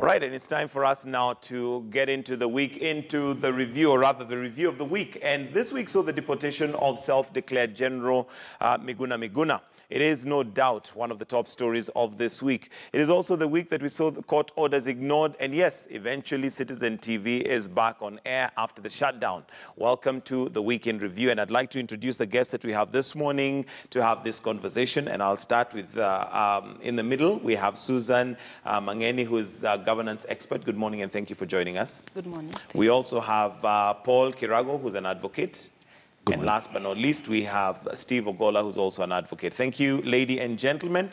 All right, and it's time for us now to get into the week, into the review, or rather the review of the week. And this week saw the deportation of self-declared General Miguna Miguna. It is no doubt one of the top stories of this week. It is also the week that we saw the court orders ignored. And yes, eventually Citizen TV is back on air after the shutdown. Welcome to the Week in Review. And I'd like to introduce the guests that we have this morning to have this conversation. And I'll start with, in the middle, we have Susan Mangeni, who is governance expert. Good morning and thank you for joining us. Good morning. We also have Paul Kirago, who's an advocate. And last but not least, we have Steve Ogola, who's also an advocate. Thank you, ladies and gentlemen,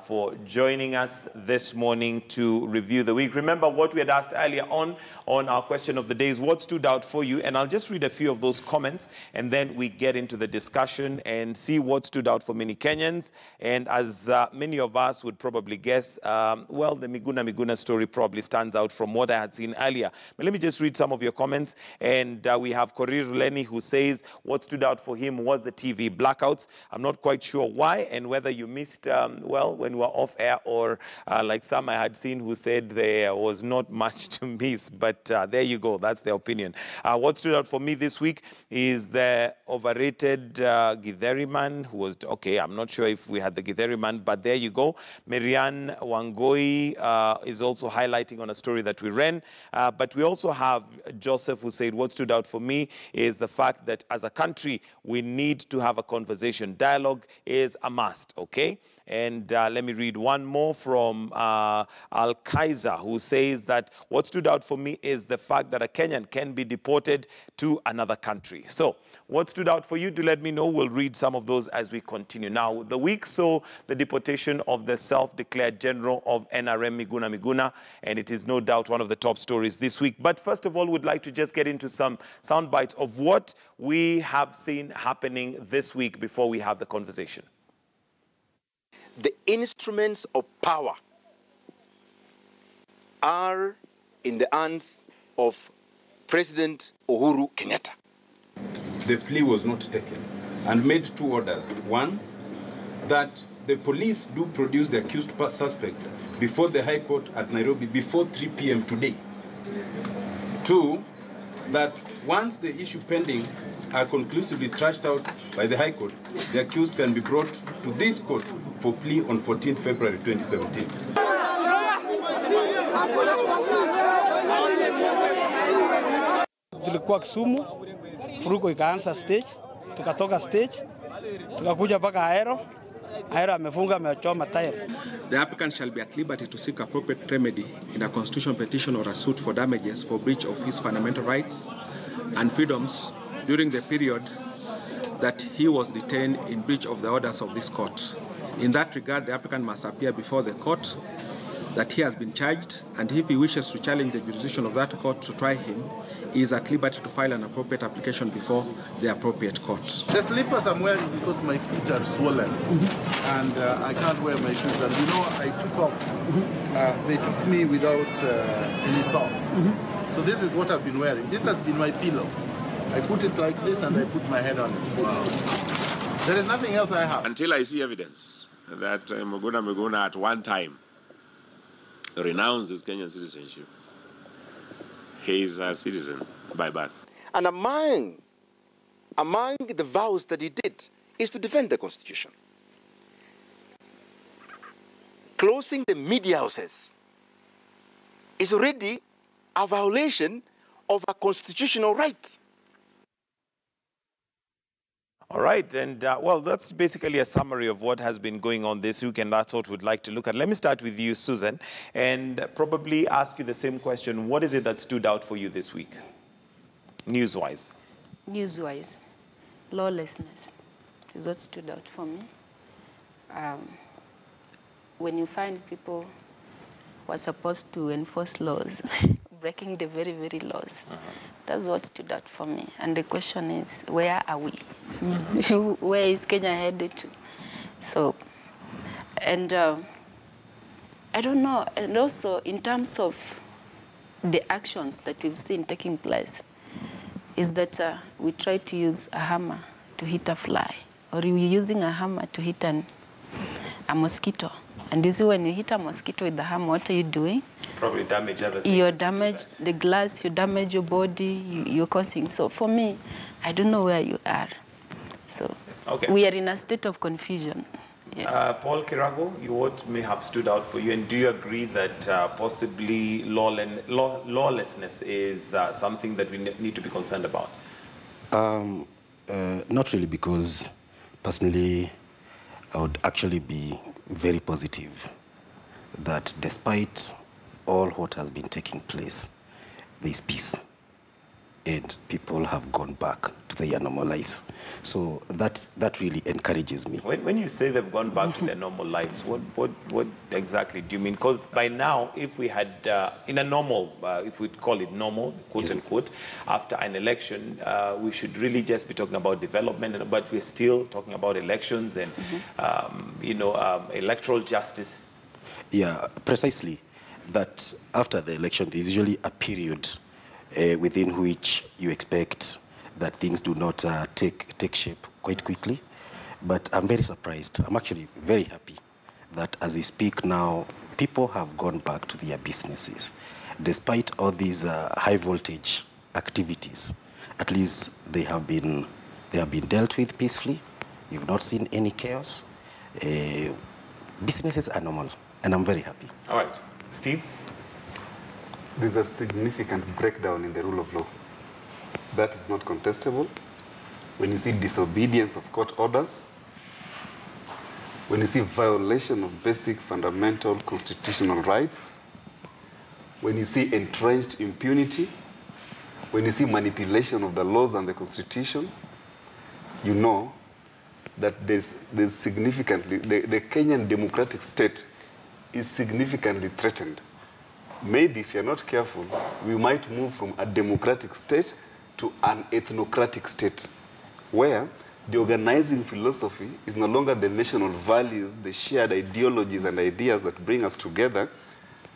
for joining us this morning to review the week. Remember what we had asked earlier on our question of the day is what stood out for you? And I'll just read a few of those comments, and then we get into the discussion and see what stood out for many Kenyans. And as many of us would probably guess, well, the Miguna story probably stands out from what I had seen earlier. But let me just read some of your comments. And we have Korir Lenny, who says, what stood out for him was the TV blackouts. I'm not quite sure why and whether you missed, well, when we were off air or like some I had seen who said there was not much to miss. But there you go. That's their opinion. What stood out for me this week is the overrated Githeri man who was, okay, I'm not sure if we had the Githeri man, but there you go. Marianne Wangoi is also highlighting on a story that we ran. But we also have Joseph who said what stood out for me is the fact that as a country, we need to have a conversation. Dialogue is a must, okay? And let me read one more from Al-Kaiser, who says that what stood out for me is the fact that a Kenyan can be deported to another country. So what stood out for you? Do let me know. We'll read some of those as we continue. Now, the week saw the deportation of the self-declared general of NRM, Miguna Miguna, and it is no doubt one of the top stories this week. But first of all, we'd like to just get into some sound bites of what we have seen happening this week before we have the conversation. The instruments of power are in the hands of President Uhuru Kenyatta. The plea was not taken and made two orders. One, that the police do produce the accused suspect before the High Court at Nairobi before 3 p.m. today. Two, that once the issue pending are conclusively thrashed out by the High Court, the accused can be brought to this court for plea on 14 February 2017. Tulikuwa Kisumu, furuko ikaanza stage, tukatoka stage, tukakuja mpaka Ahero. Ahero amefunga amechoma tire. The applicant shall be at liberty to seek appropriate remedy in a constitutional petition or a suit for damages for breach of his fundamental rights and freedoms during the period that he was detained in breach of the orders of this court. In that regard, the applicant must appear before the court that he has been charged, and if he wishes to challenge the jurisdiction of that court to try him, he is at liberty to file an appropriate application before the appropriate court. The slippers I'm wearing because my feet are swollen and I can't wear my shoes. And you know, I took off. They took me without any socks. So this is what I've been wearing. This has been my pillow. I put it like this and I put my head on it. Wow. There is nothing else I have. Until I see evidence that Miguna Miguna at one time renounced his Kenyan citizenship, he is a citizen by birth. And among the vows that he did is to defend the Constitution. Closing the media houses is already a violation of a constitutional right. All right, and well, that's basically a summary of what has been going on this week, and that's what we'd like to look at. Let me start with you, Susan, and probably ask you the same question. What is it that stood out for you this week, news-wise? News-wise, lawlessness is what stood out for me. When you find people who are supposed to enforce laws, breaking the very, very laws. That's what stood out for me. And the question is, where are we? Where is Kenya headed to? So, and I don't know. And also, in terms of the actions that we've seen taking place, is that we try to use a hammer to hit a fly, or we're using a hammer to hit a mosquito. And you see, when you hit a mosquito with the hammer, what are you doing? Probably damage other things. You damage the glass, you damage your body, you're causing. So for me, I don't know where you are. So we are in a state of confusion. Yeah. Paul Kirago, what may have stood out for you, and do you agree that possibly lawlessness is something that we need to be concerned about? Not really, because personally, I would actually be very positive that despite all what has been taking place, there is peace and people have gone back to their normal lives. So that really encourages me. When you say they've gone back to their normal lives, what exactly do you mean? Because by now, if we had, in a normal, if we call it normal, quote unquote, after an election, we should really just be talking about development, but we're still talking about elections and, electoral justice. Yeah, precisely. That after the election, there's usually a period within which you expect that things do not take shape quite quickly. But I'm very surprised. I'm actually very happy that as we speak now, people have gone back to their businesses. Despite all these high voltage activities, at least they have been dealt with peacefully. You've not seen any chaos. Businesses are normal, and I'm very happy. All right. Steve? There's a significant breakdown in the rule of law. That is not contestable. When you see disobedience of court orders, when you see violation of basic fundamental constitutional rights, when you see entrenched impunity, when you see manipulation of the laws and the Constitution, you know that there's significantly, the Kenyan democratic state is significantly threatened. Maybe if you're not careful, we might move from a democratic state to an ethnocratic state, where the organizing philosophy is no longer the national values, the shared ideologies and ideas that bring us together,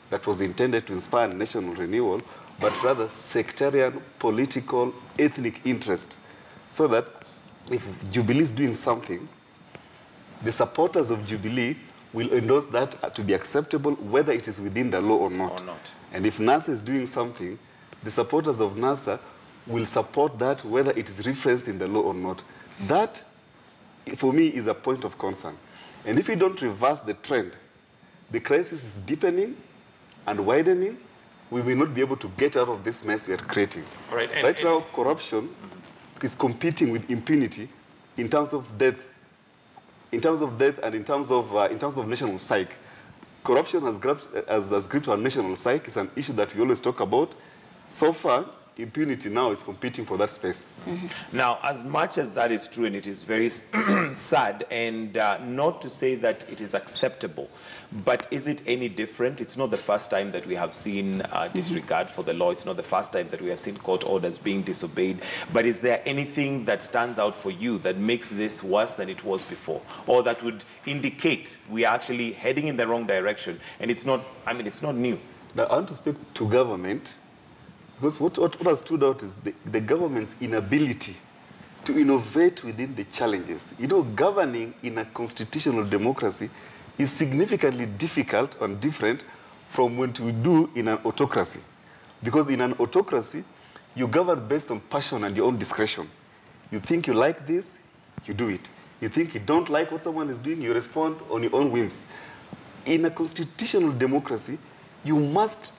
that was intended to inspire national renewal, but rather sectarian, political, ethnic interest. So that if Jubilee is doing something, the supporters of Jubilee will endorse that to be acceptable, whether it is within the law or not. And if NASA is doing something, the supporters of NASA will support that, whether it is referenced in the law or not. That, for me, is a point of concern. And if we don't reverse the trend, the crisis is deepening and widening. We will not be able to get out of this mess we are creating. Right now, corruption is competing with impunity in terms of death. In terms of death and in terms of national psyche. Corruption has gripped our national psyche. It's an issue that we always talk about. So far, impunity now is competing for that space. Now, as much as that is true, and it is very sad, and not to say that it is acceptable, but is it any different? It's not the first time that we have seen disregard for the law. It's not the first time that we have seen court orders being disobeyed. But is there anything that stands out for you that makes this worse than it was before, or that would indicate we are actually heading in the wrong direction? And it's not, it's not new. Now, I want to speak to government, because what has stood out is the government's inability to innovate within the challenges. You know, governing in a constitutional democracy is significantly difficult and different from what we do in an autocracy. Because in an autocracy, you govern based on passion and your own discretion. You think you like this, you do it. You think you don't like what someone is doing, you respond on your own whims. In a constitutional democracy, you must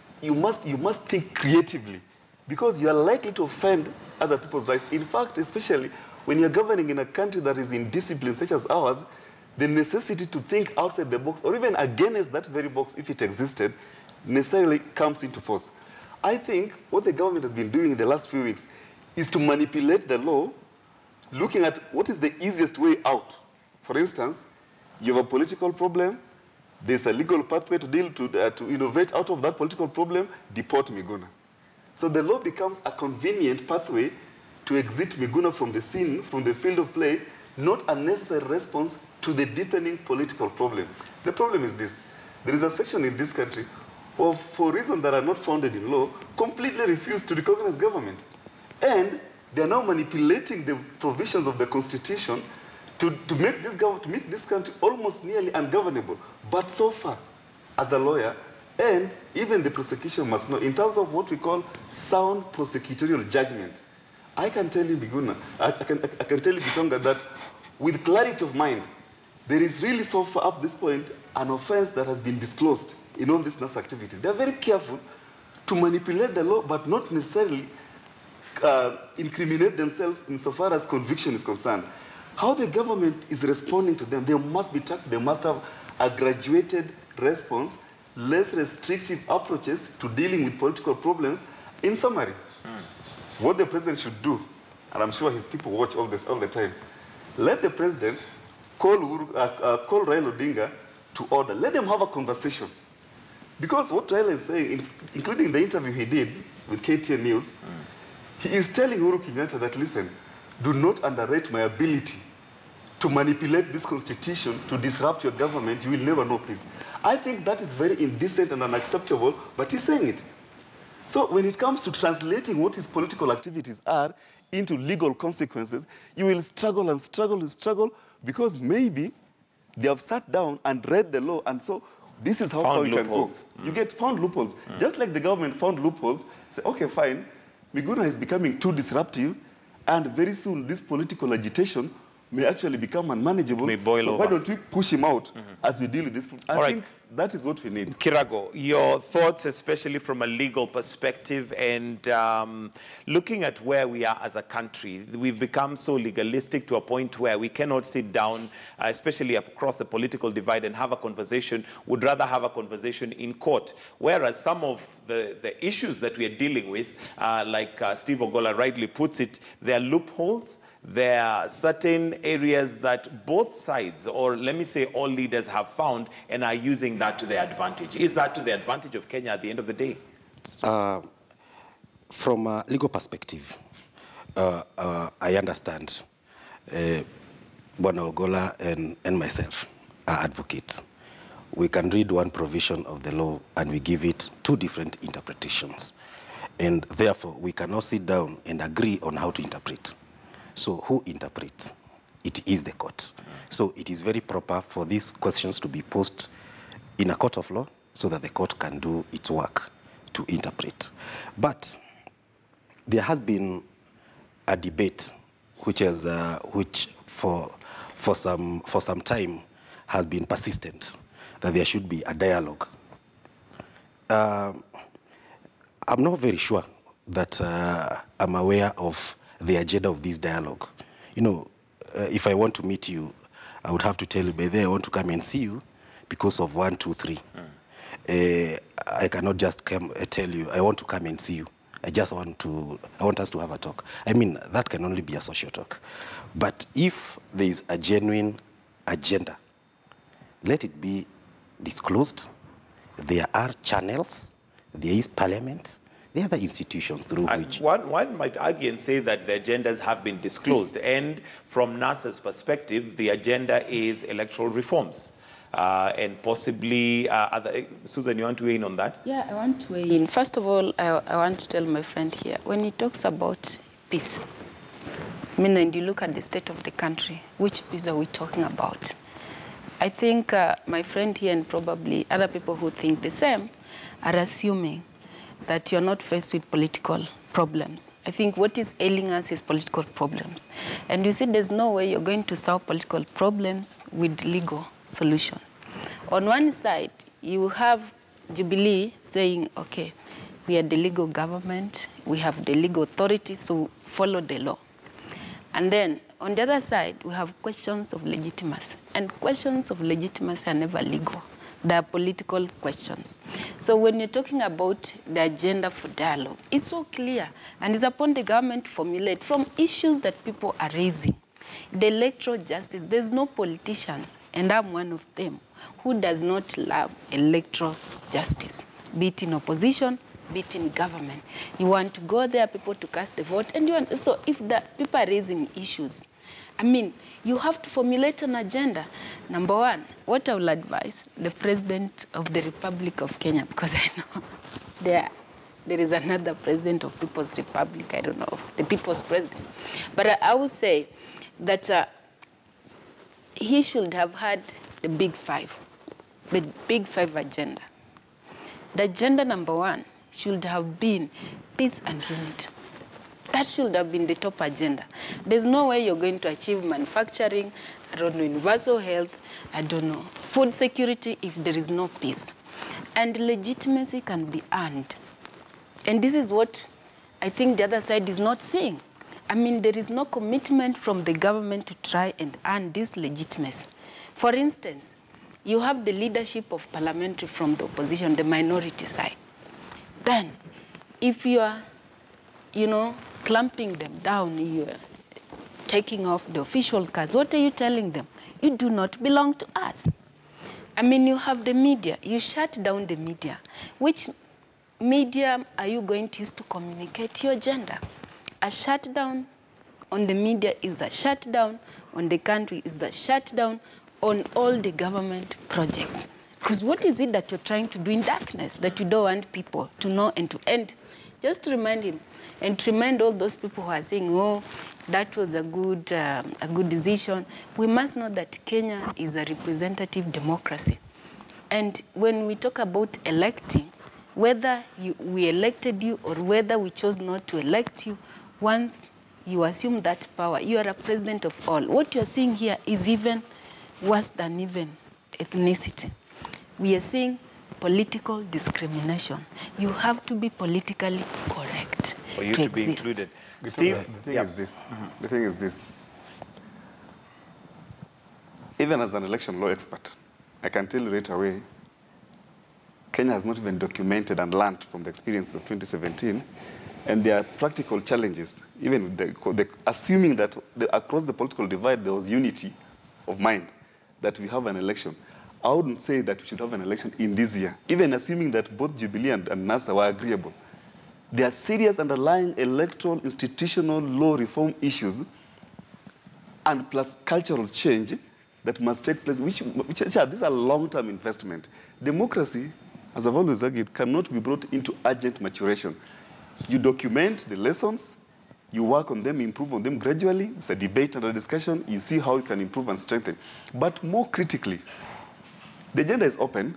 think creatively, because you are likely to offend other people's rights. In fact, especially when you're governing in a country that is in discipline such as ours, the necessity to think outside the box, or even against that very box if it existed, necessarily comes into force. I think what the government has been doing in the last few weeks is to manipulate the law, looking at what is the easiest way out. For instance, you have a political problem, there's a legal pathway to innovate out of that political problem, deport Miguna. So the law becomes a convenient pathway to exit Miguna from the scene, from the field of play, not a necessary response to the deepening political problem. The problem is this. There is a section in this country who, for reasons that are not founded in law, completely refuse to recognize government. And they are now manipulating the provisions of the Constitution to make this country almost nearly ungovernable. But so far, as a lawyer, and even the prosecution must know, in terms of what we call sound prosecutorial judgment, I can tell you, Biguna, I can tell you, Bitonga, that with clarity of mind, there is really so far up this point an offense that has been disclosed in all these NAS activities. They're very careful to manipulate the law, but not necessarily incriminate themselves insofar as conviction is concerned. How the government is responding to them, they must be tactful. They must have a graduated response, less restrictive approaches to dealing with political problems. In summary, what the president should do, and I'm sure his people watch all this all the time, let the president call Raila Odinga to order. Let them have a conversation. Because what Raila is saying, including the interview he did with KTN News, he is telling Uhuru Kenyatta that, listen, do not underrate my ability to manipulate this constitution to disrupt your government. You will never know peace. I think that is very indecent and unacceptable, but he's saying it. So when it comes to translating what his political activities are into legal consequences, you will struggle and struggle and struggle because maybe they have sat down and read the law, and so this is how far you can go. You get found loopholes. Just like the government found loopholes, say, okay, fine, Miguna is becoming too disruptive, and very soon this political agitation may actually become unmanageable. May boil so over. Why don't we push him out as we deal with this? I think that is what we need. Kirago, your thoughts, especially from a legal perspective, and looking at where we are as a country, we've become so legalistic to a point where we cannot sit down, especially across the political divide, and have a conversation. Would rather have a conversation in court, whereas some of the issues that we are dealing with, like Steve Ogola rightly puts it, there are loopholes. There are certain areas that both sides, or let me say all leaders, have found and are using that to their advantage. Is that to the advantage of Kenya at the end of the day? From a legal perspective, I understand Bwana Ogola and myself are advocates. We can read one provision of the law and we give it two different interpretations. And therefore, we cannot sit down and agree on how to interpret. So who interprets? It is the court. So it is very proper for these questions to be posed in a court of law so that the court can do its work to interpret. But there has been a debate which for some time has been persistent, that there should be a dialogue. I'm not very sure that I'm aware of the agenda of this dialogue. You know, if I want to meet you, I would have to tell you, by there I want to come and see you because of 1, 2, 3. I cannot just come tell you, I want to come and see you. I want us to have a talk. I mean, that can only be a social talk. But if there is a genuine agenda, let it be disclosed. There are channels, there is parliament, the other institutions through which... One might argue and say that the agendas have been disclosed, and from NASA's perspective, the agenda is electoral reforms. And possibly other... Susan, you want to weigh in on that? Yeah, I want to weigh in. First of all, I want to tell my friend here, when he talks about peace, I mean, and you look at the state of the country, which peace are we talking about? I think my friend here and probably other people who think the same are assuming that you're not faced with political problems. I think what is ailing us is political problems. And you see, there's no way you're going to solve political problems with legal solutions. On one side, you have Jubilee saying, okay, we are the legal government, we have the legal authority, so follow the law. And then, on the other side, we have questions of legitimacy. And questions of legitimacy are never legal. They are political questions. So when you're talking about the agenda for dialogue, it's so clear. And it's upon the government to formulate from issues that people are raising. The electoral justice, there's no politician, and I'm one of them, who does not love electoral justice, be it in opposition, be it in government. You want to go there, people to cast the vote, and you want to, so if the people are raising issues, I mean, you have to formulate an agenda. Number one, what I will advise the President of the Republic of Kenya, because I know there is another President of People's Republic, I don't know, of the People's President. But I would say that he should have had the big five agenda. The agenda number 1 should have been peace and unity. That should have been the top agenda. There's no way you're going to achieve manufacturing, I don't know, universal health, I don't know, food security if there is no peace. And legitimacy can be earned. And this is what I think the other side is not saying. I mean, there is no commitment from the government to try and earn this legitimacy. For instance, you have the leadership of parliamentary from the opposition, the minority side. Then, if you are, clamping them down, you are taking off the official cards, what are you telling them? You do not belong to us. I mean, you have the media. You shut down the media. Which medium are you going to use to communicate your agenda? A shutdown on the media is a shutdown on the country, is a shutdown on all the government projects. Because what is it that you're trying to do in darkness that you don't want people to know and to end? Just to remind him and to remind all those people who are saying, oh, that was a good decision. We must know that Kenya is a representative democracy. And when we talk about electing, whether we elected you or whether we chose not to elect you, once you assume that power, you are a president of all. What you're seeing here is even worse than even ethnicity. We are seeing political discrimination. You have to be politically correct for you to be included. Steve? The thing is this. Even as an election law expert, I can tell you right away, Kenya has not even documented and learned from the experience of 2017, and there are practical challenges, even assuming that across the political divide there was unity of mind, that we have an election. I wouldn't say that we should have an election in this year, even assuming that both Jubilee and NASA were agreeable. There are serious underlying electoral, institutional, law reform issues, and plus cultural change that must take place, which these are long-term investment. Democracy, as I've always argued, cannot be brought into urgent maturation. You document the lessons, you work on them, improve on them gradually. It's a debate and a discussion. You see how you can improve and strengthen. But more critically, the agenda is open.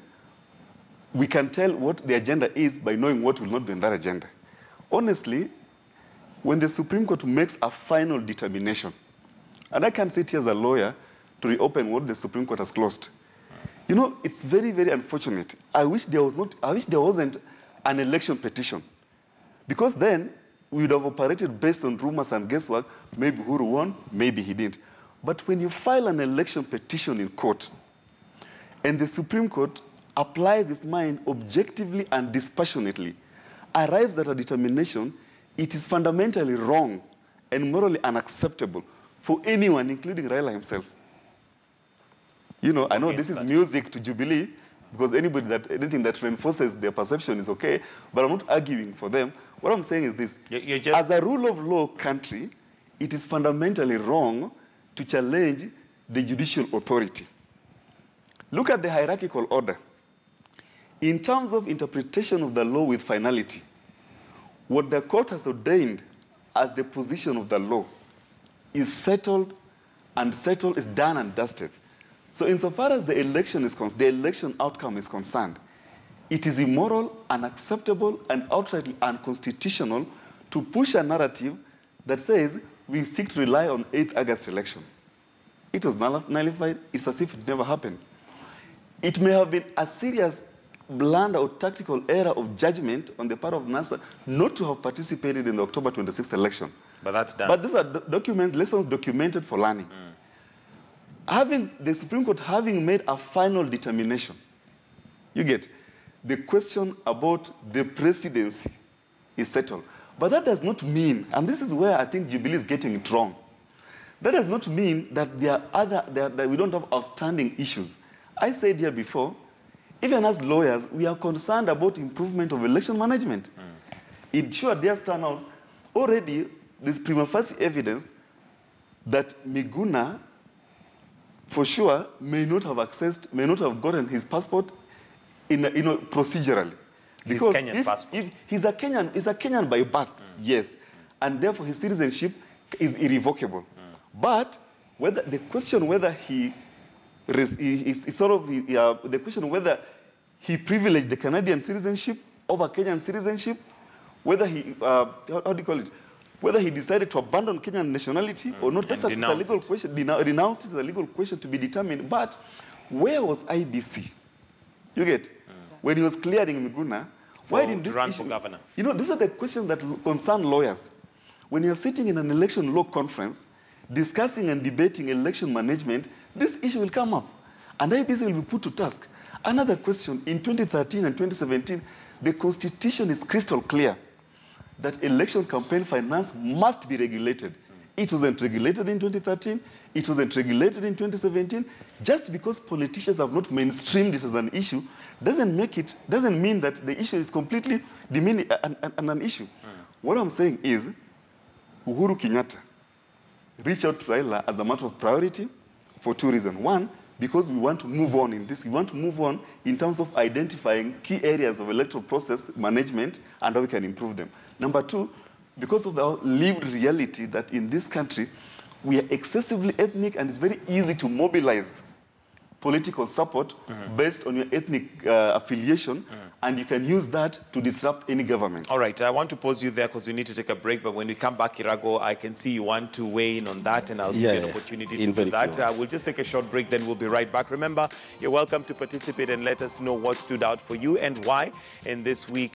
We can tell what the agenda is by knowing what will not be in that agenda. Honestly, when the Supreme Court makes a final determination, and I can't sit here as a lawyer to reopen what the Supreme Court has closed. You know, it's very, very unfortunate. I wish there wasn't an election petition. Because then we would have operated based on rumors and guesswork. Maybe Uhuru won, maybe he didn't. But when you file an election petition in court, and the Supreme Court applies its mind objectively and dispassionately, arrives at a determination, it is fundamentally wrong and morally unacceptable for anyone, including Raila himself. You know, I know this is music to Jubilee, because anything that reinforces their perception is okay, but I'm not arguing for them. What I'm saying is this. As a rule of law country, it is fundamentally wrong to challenge the judicial authority. Look at the hierarchical order. In terms of interpretation of the law with finality, what the court has ordained as the position of the law is settled, and settled is done and dusted. So insofar as the election is concerned, the election outcome is concerned, it is immoral, unacceptable, and outrightly unconstitutional to push a narrative that says we seek to rely on 8th August election. It was nullified. It's as if it never happened. It may have been a serious blunder or tactical error of judgment on the part of NASA not to have participated in the October 26th election. But that's done. But these are lessons documented for learning. Having the Supreme Court having made a final determination, you get the question about the presidency is settled. But that does not mean, and this is where I think Jubilee is getting it wrong, that does not mean that that we don't have outstanding issues. I said here before, even as lawyers, we are concerned about improvement of election management. It sure does turn out already there's prima facie evidence that Miguna, for sure, may not have gotten his passport procedurally. His Kenyan passport. He's a Kenyan by birth, yes, and therefore his citizenship is irrevocable. But the question whether he is sort of the question whether he privileged the Canadian citizenship over Kenyan citizenship, whether he, how do you call it, whether he decided to abandon Kenyan nationality or not. That's a legal question. Renounced is a legal question to be determined. But where was IBC? You get? When he was clearing Miguna, why didn't this run for governor? You know, these are the questions that concern lawyers. When you're sitting in an election law conference, discussing and debating election management, this issue will come up. And IBC will be put to task. Another question, in 2013 and 2017, the Constitution is crystal clear that election campaign finance must be regulated. It wasn't regulated in 2013. It wasn't regulated in 2017. Just because politicians have not mainstreamed it as an issue doesn't mean that the issue is completely an issue. What I'm saying is, Uhuru Kenyatta reached out to Raila as a matter of priority for two reasons. One, because we want to move on in this. We want to move on in terms of identifying key areas of electoral process management and how we can improve them. Number two, because of the lived reality that in this country, we are excessively ethnic and it's very easy to mobilize political support based on your ethnic affiliation, and you can use that to disrupt any government. All right, I want to pause you there because we need to take a break, but when we come back, Kirago, I can see you want to weigh in on that, and I'll give you an opportunity to do that. We'll just take a short break, then we'll be right back. Remember, you're welcome to participate and let us know what stood out for you and why in this week